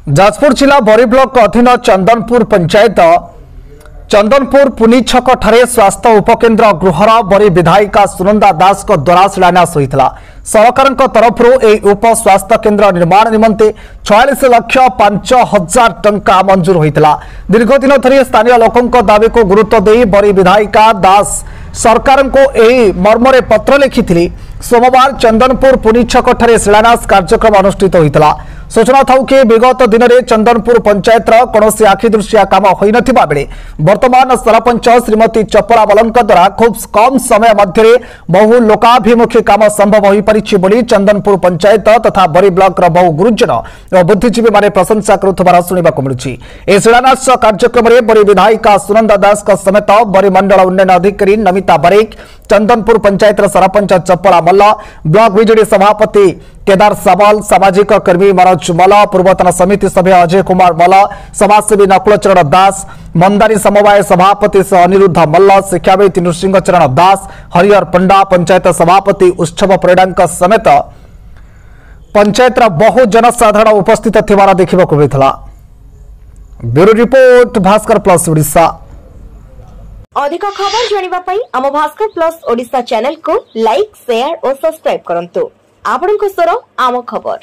जाजपुर जिला बरी ब्लॉक अधीन चंदनपुर पंचायत चंदनपुर पुनी छक ठारे स्वास्थ्य उपकेन्द्र गृहर बरी विधायिका सुनंदा दास को द्वारा शिलान्यास होता। सरकार तरफ उप स्वास्थ्य केन्द्र निर्माण निमंते 46,05,000 टंका मंजूर होता। दीर्घदिन धरी स्थानीय लोकों दावी को गुरुत्व दे बरी विधायिका दास सरकार को यही मर्मरे पत्र लिखिथिली। सोमवार चंदनपुर पुनी छक ठारे शिलान्यास कार्यक्रम अनुष्ठित होता। सूचना था कि विगत दिन में चंदनपुर पंचायत कौन आखिदृशिया काम हो नथिबा बेले वर्तमान सरपंच श्रीमती चपला मलंक द्वारा खूब कम समय मध्य बहु लोकाभिमुखी काम संभव हो पारिछि बोली चंदनपुर पंचायत तथा बरी ब्लॉक बहु गुरुजन और बुद्धिजीवी माने प्रशंसा करुथबार सुनिबाकु मिलुछि। ए शिलान्यास कार्यक्रम में बरी विधायिका सुनंदा दास समेत बरी मंडल उन्नयन अधिकारी नमिता बरेक, चंदनपुर पंचायत सरपंच चपला मल्ल, ब्लॉक बीजेडी सभापति केदार सावल, सामाजिक कर्मी मनोज मल, पूर्वतन समिति सभ्य अजय कुमार मल, समाजसेवी नकुलचरण दास, मंदारी समवाय सभापति अनिरुद्ध मल्ल, शिक्षाविद नृसिंह चरण दास, हरिहर पंडा, पंचायत सभापति उत्सव परिडा समेत पंचायत बहु जनसाधारण उपस्थित थिबार देखिबाकु मिलिथला। Bureau report Bhaskar plus Odisha. अधिक खबर जानिबा पई आम भास्कर प्लस ओडिशा चैनल को लाइक, शेयर और सब्सक्राइब करंतु। आपनक स्वर आम खबर।